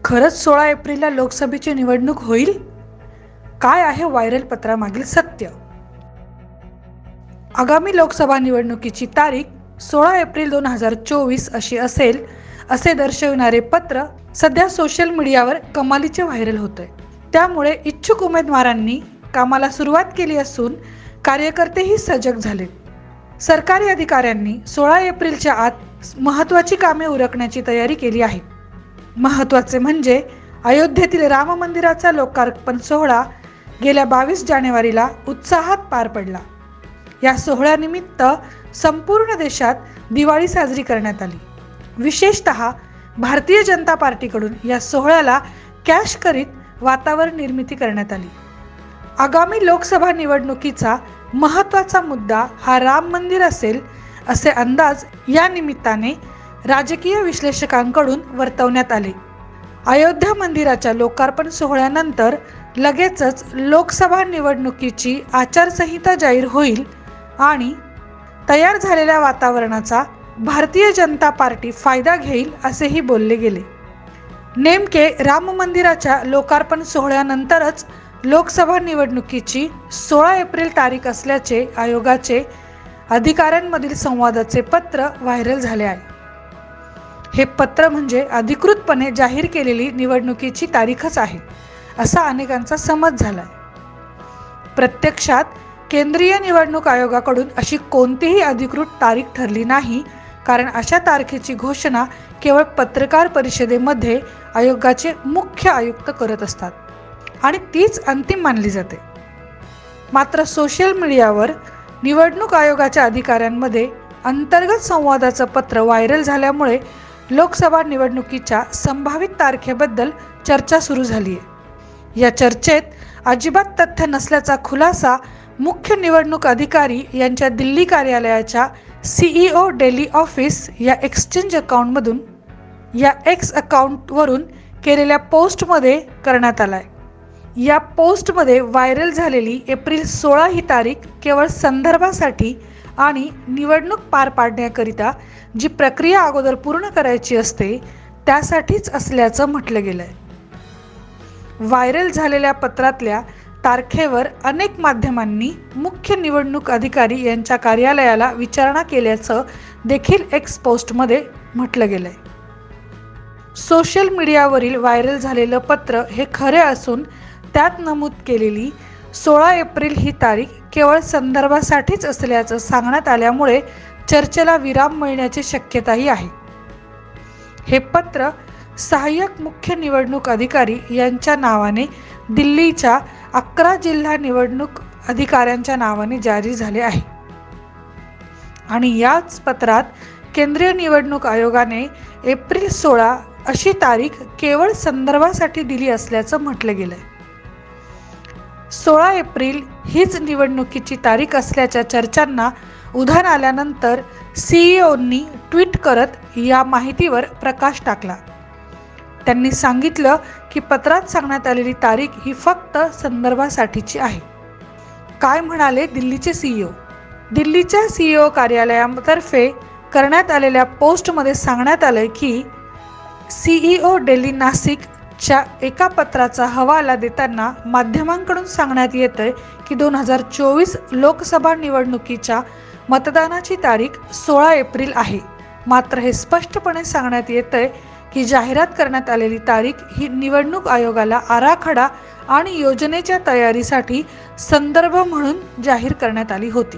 खरंच 16 एप्रिलला लोकसभेची निवडणूक होईल? काय आहे व्हायरल पत्रामागील सत्य? आगामी लोकसभा निवडणुकीची तारीख 16 एप्रिल 2024 अशी असेल असे दर्शविणारे पत्र सध्या सोशल मीडियावर कमालीचे व्हायरल होते। त्यामुळे इच्छुक उमेदवारांनी कामाला सुरुवात केली असून कार्यकर्तेही सजग झालेत। सरकारी अधिकाऱ्यांनी 16 एप्रिलच्या आत महत्त्वाची कामे उरकण्याची तयारी केली आहे। महत्त्वाचे म्हणजे अयोध्येतील राम मंदिराचा लोकार्पण सोहळा गेल्या 22 जानेवारीला उत्साहात पार पडला। या सोहळ्यानिमित्त संपूर्ण देशात दिवाळी साजरी करण्यात आली। विशेषतः भारतीय जनता पार्टीकडून या सोहळ्याला कॅश करीत वातावरण निर्मिती करण्यात आली। आगामी लोकसभा निवडणुकीचा महत्त्वाचा मुद्दा हा राम मंदिर असेल असे अंदाज या निमित्ताने राजकीय विश्लेषकांकडून वर्तवण्यात आले। अयोध्या मंदिराच्या लोकार्पण सोहळ्यानंतर लगेचच लोकसभा निवडणुकीची आचारसंहिता जाहीर होईल आणि तयार झालेल्या वातावरणाचा भारतीय जनता पार्टी फायदा घेईल असेही बोलले गेले। नेमके राम मंदिराच्या लोकार्पण सोहळ्यानंतरच लोकसभा निवडणुकीची 16 एप्रिल तारीख असल्याचे आयोगाचे अधिकाऱ्यांमधील संवादाचे पत्र व्हायरल झाले आहे। हे पत्र म्हणजे अधिकृतपणे जाहीर केलेली निवडणुकीची तारीखच आहे असा अनेकांचा समज झालाय। प्रत्यक्षात केंद्रीय निवडणूक आयोगाकडून अशी कोणतीही अधिकृत तारीख ठरली नाही, कारण अशा तारखेची घोषणा केवळ पत्रकार परिषदेमध्ये आयोगाचे मुख्य आयुक्त करत असतात आणि तीच अंतिम मानली जाते। मात्र सोशल मीडियावर निवडणूक आयोगाच्या अधिकाऱ्यांमध्ये अंतर्गत संवादाचं पत्र व्हायरल झाल्यामुळे लोकसभा निवडणुकीच्या संभावित तारखेबद्दल चर्चा सुरू झाली आहे। या चर्चेत अजिबात तथ्य नसल्याचा खुलासा मुख्य निवडणूक अधिकारी यांच्या दिल्ली कार्यालयाच्या CEO डेली ऑफिस या एक्सचेंज अकाउंटमधून या एक्स अकाउंटवरून केलेल्या पोस्टमध्ये करण्यात आलाय। या पोस्टमध्ये व्हायरल झालेली एप्रिल 16 ही तारीख केवळ संदर्भासाठी आणि निवडणूक पार पाडण्याकरिता जी प्रक्रिया अगोदर पूर्ण करायची असते त्यासाठीच असल्याचं म्हटलं गेलंय। व्हायरल झालेल्या पत्रातल्या तारखेवर अनेक माध्यमांनी मुख्य निवडणूक अधिकारी यांच्या कार्यालयाला विचारणा केल्याचं देखील एक्स पोस्टमध्ये म्हटलं गेलंय। सोशल मीडियावरील व्हायरल झालेलं पत्र हे खरे असून त्यात नमूद केलेली 16 एप्रिल ही तारीख केवळ संदर्भासाठीच असल्याचं सांगण्यात आल्यामुळे चर्चेला विराम मिळण्याची शक्यताही आहे। हे पत्र सहाय्यक मुख्य निवडणूक अधिकारी यांच्या नावाने दिल्लीच्या 11 जिल्हा निवडणूक अधिकाऱ्यांच्या नावाने जारी झाले आहे आणि याच पत्रात केंद्रीय निवडणूक आयोगाने एप्रिल 16 अशी तारीख केवळ संदर्भासाठी दिली असल्याचं म्हटलं गेलंय। 16 एप्रिल हीच निवडणुकीची तारीख असल्याच्या चर्चांना उधाण आल्यानंतर CEOंनी ट्विट करत या माहितीवर प्रकाश टाकला। त्यांनी सांगितलं की पत्रात सांगण्यात आलेली तारीख ही फक्त संदर्भासाठीची आहे। काय म्हणाले दिल्लीचे CEO? दिल्लीच्या CEO कार्यालयातर्फे करण्यात आलेल्या पोस्टमध्ये सांगण्यात आलं की CEO डेली नाशिकच्या एका पत्राचा हवाला देताना माध्यमांकडून सांगण्यात येतंय की 2024 लोकसभा निवडणुकीच्या मतदानाची तारीख 16 एप्रिल आहे। मात्र हे स्पष्टपणे सांगण्यात येतंय की जाहिरात करण्यात आलेली तारीख ही निवडणूक आयोगाला आराखडा आणि योजनेच्या तयारीसाठी संदर्भ म्हणून जाहीर करण्यात आली होती।